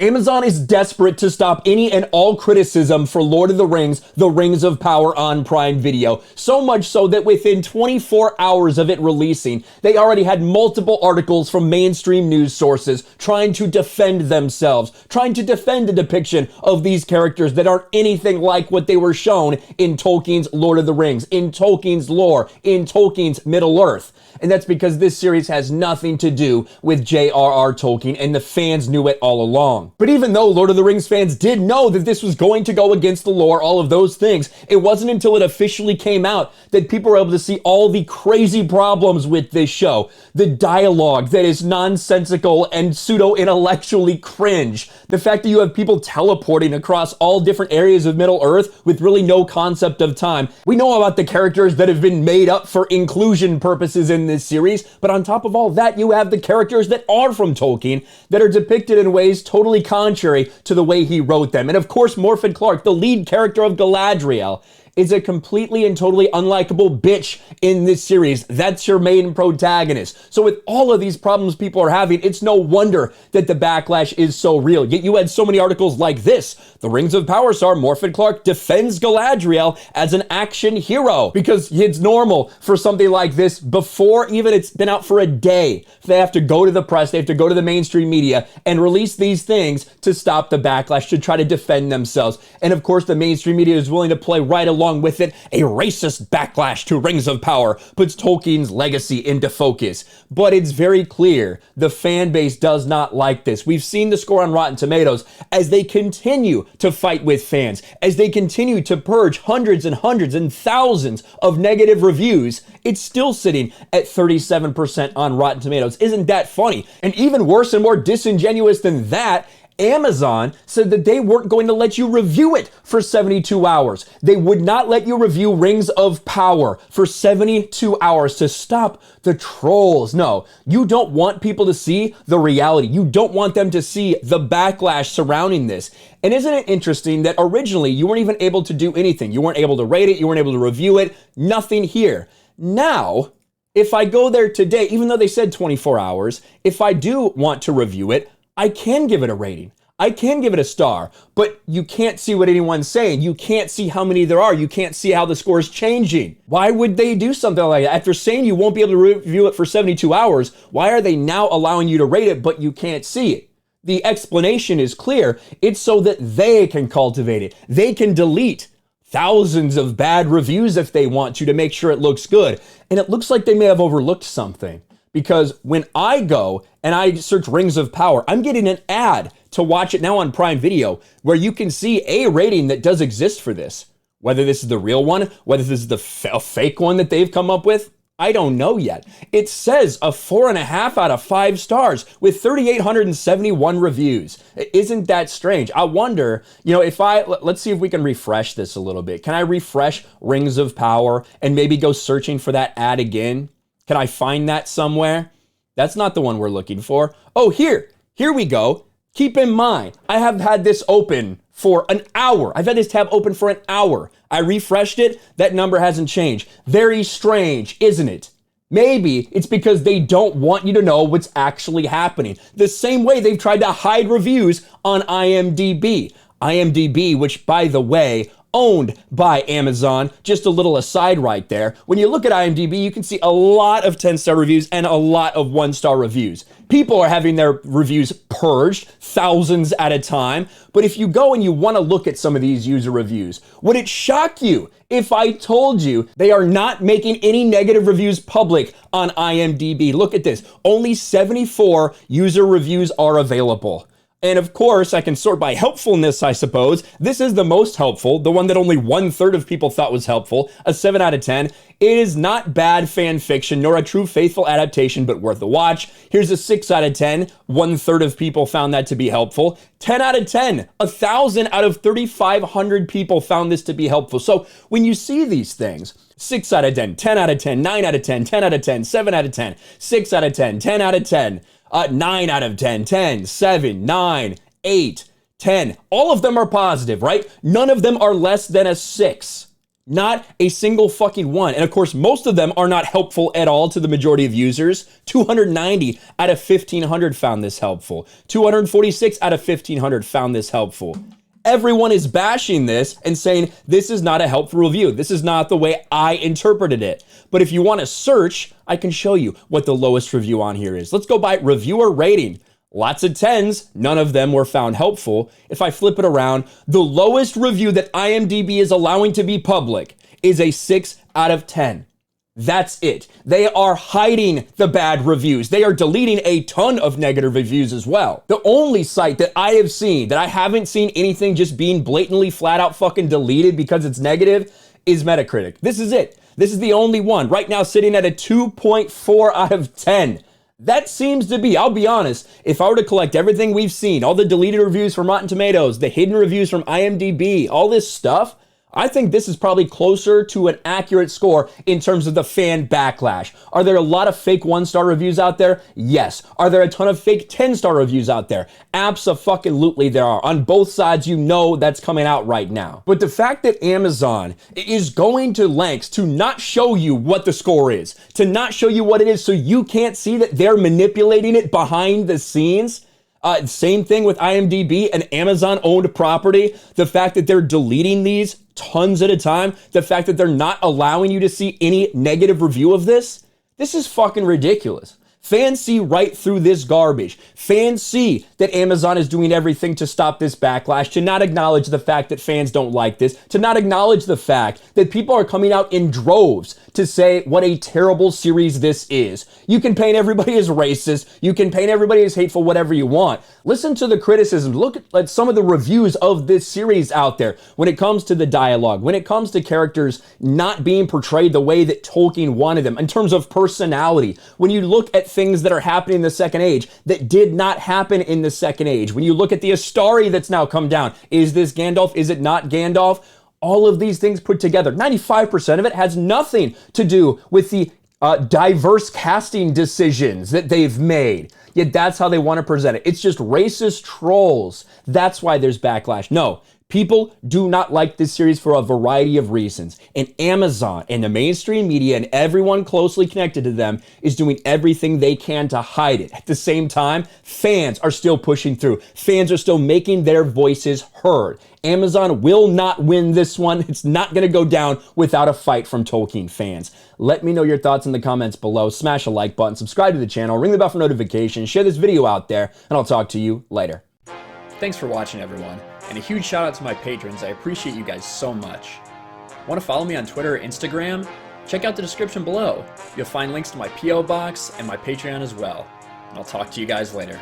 Amazon is desperate to stop any and all criticism for Lord of the Rings, The Rings of Power on Prime Video. So much so that within 24 hours of it releasing, they already had multiple articles from mainstream news sources trying to defend themselves, trying to defend the depiction of these characters that aren't anything like what they were shown in Tolkien's Lord of the Rings, in Tolkien's lore, in Tolkien's Middle-earth. And that's because this series has nothing to do with J.R.R. Tolkien, and the fans knew it all along. But even though Lord of the Rings fans did know that this was going to go against the lore, all of those things, it wasn't until it officially came out that people were able to see all the crazy problems with this show. The dialogue that is nonsensical and pseudo-intellectually cringe. The fact that you have people teleporting across all different areas of Middle-earth with really no concept of time. We know about the characters that have been made up for inclusion purposes in this series, but on top of all that, you have the characters that are from Tolkien that are depicted in ways totally contrary to the way he wrote them. And of course, Morfydd Clark, the lead character of Galadriel, is a completely and totally unlikable bitch in this series. That's your main protagonist. So with all of these problems people are having, it's no wonder that the backlash is so real. Yet you had so many articles like this. The Rings of Power star Morfydd Clark defends Galadriel as an action hero, because it's normal for something like this before even it's been out for a day. They have to go to the press, they have to go to the mainstream media and release these things to stop the backlash, to try to defend themselves. And of course, the mainstream media is willing to play right along with it. A racist backlash to Rings of Power puts Tolkien's legacy into focus. But it's very clear the fan base does not like this. We've seen the score on Rotten Tomatoes as they continue to fight with fans, as they continue to purge hundreds and hundreds and thousands of negative reviews. It's still sitting at 37% on Rotten Tomatoes. Isn't that funny? And even worse and more disingenuous than that, Amazon said that they weren't going to let you review it for 72 hours. They would not let you review Rings of Power for 72 hours to stop the trolls. No, you don't want people to see the reality. You don't want them to see the backlash surrounding this. And isn't it interesting that originally you weren't even able to do anything? You weren't able to rate it. You weren't able to review it. Nothing here. Now, if I go there today, even though they said 24 hours, if I do want to review it, I can give it a rating. I can give it a star, but you can't see what anyone's saying. You can't see how many there are. You can't see how the score is changing. Why would they do something like that? After saying you won't be able to review it for 72 hours, why are they now allowing you to rate it, but you can't see it? The explanation is clear. It's so that they can cultivate it. They can delete thousands of bad reviews if they want to make sure it looks good. And it looks like they may have overlooked something. Because when I go and I search Rings of Power, I'm getting an ad to watch it now on Prime Video where you can see a rating that does exist for this. Whether this is the real one, whether this is the fake one that they've come up with, I don't know yet. It says a 4.5 out of 5 stars with 3,871 reviews. Isn't that strange? I wonder, if let's see if we can refresh this a little bit. Can I refresh Rings of Power and maybe go searching for that ad again? Can I find that somewhere? That's not the one we're looking for. Oh, here we go. Keep in mind, I have had this open for an hour. I've had this tab open for an hour. I refreshed it. That number hasn't changed. Very strange, isn't it? Maybe it's because they don't want you to know what's actually happening. The same way they've tried to hide reviews on IMDB. IMDB, which, by the way, owned by Amazon. Just a little aside right there. When you look at IMDb, you can see a lot of 10-star reviews and a lot of 1-star reviews. People are having their reviews purged, thousands at a time. But if you go and you want to look at some of these user reviews, would it shock you if I told you they are not making any negative reviews public on IMDb? Look at this. Only 74 user reviews are available. And of course, I can sort by helpfulness, I suppose. This is the most helpful, the one that only 1/3 of people thought was helpful, a 7 out of 10. It is not bad fan fiction, nor a true faithful adaptation, but worth a watch. Here's a 6 out of 10. 1/3 of people found that to be helpful. 10 out of 10. 1,000 out of 3,500 people found this to be helpful. So when you see these things, 6 out of 10, 10 out of 10, 9 out of 10, 10 out of 10, 7 out of 10, 6 out of 10, 10 out of 10, 9 out of 10, 10, 7, 9, 8, 10. All of them are positive, right? None of them are less than a 6. Not a single fucking one. And of course, most of them are not helpful at all to the majority of users. 290 out of 1,500 found this helpful. 246 out of 1,500 found this helpful. Everyone is bashing this and saying this is not a helpful review. This is not the way I interpreted it. But if you want to search, I can show you what the lowest review on here is. Let's go by reviewer rating. Lots of 10s, none of them were found helpful. If I flip it around, the lowest review that IMDb is allowing to be public is a 6 out of 10. That's it. They are hiding the bad reviews. They are deleting a ton of negative reviews as well. The only site that I have seen, that I haven't seen anything just being blatantly flat out fucking deleted because it's negative, is Metacritic. This is it. This is the only one. Right now sitting at a 2.4 out of 10. That seems to be, I'll be honest, if I were to collect everything we've seen, all the deleted reviews from Rotten Tomatoes, the hidden reviews from IMDb, all this stuff, I think this is probably closer to an accurate score in terms of the fan backlash. Are there a lot of fake 1-star reviews out there? Yes. Are there a ton of fake 10-star reviews out there? Abso-fucking-lutely there are. On both sides, you know that's coming out right now. But the fact that Amazon is going to lengths to not show you what the score is, to not show you what it is so you can't see that they're manipulating it behind the scenes. Same thing with IMDb, an Amazon-owned property. The fact that they're deleting these tons at a time, the fact that they're not allowing you to see any negative review of this is fucking ridiculous. Fans see right through this garbage. Fans see that Amazon is doing everything to stop this backlash, to not acknowledge the fact that fans don't like this, to not acknowledge the fact that people are coming out in droves to say what a terrible series this is. You can paint everybody as racist. You can paint everybody as hateful, whatever you want. Listen to the criticisms. Look at some of the reviews of this series out there when it comes to the dialogue, when it comes to characters not being portrayed the way that Tolkien wanted them in terms of personality. When you look at things that are happening in the Second Age that did not happen in the Second Age. When you look at the Astari that's now come down, is this Gandalf? Is it not Gandalf? All of these things put together, 95% of it has nothing to do with the diverse casting decisions that they've made. Yet that's how they want to present it. It's just racist trolls. That's why there's backlash. No. People do not like this series for a variety of reasons. And Amazon and the mainstream media and everyone closely connected to them is doing everything they can to hide it. At the same time, fans are still pushing through. Fans are still making their voices heard. Amazon will not win this one. It's not going to go down without a fight from Tolkien fans. Let me know your thoughts in the comments below. Smash a like button, subscribe to the channel, ring the bell for notifications, share this video out there, and I'll talk to you later. Thanks for watching, everyone. And a huge shout out to my patrons. I appreciate you guys so much. Want to follow me on Twitter or Instagram? Check out the description below. You'll find links to my P.O. box and my Patreon as well. And I'll talk to you guys later.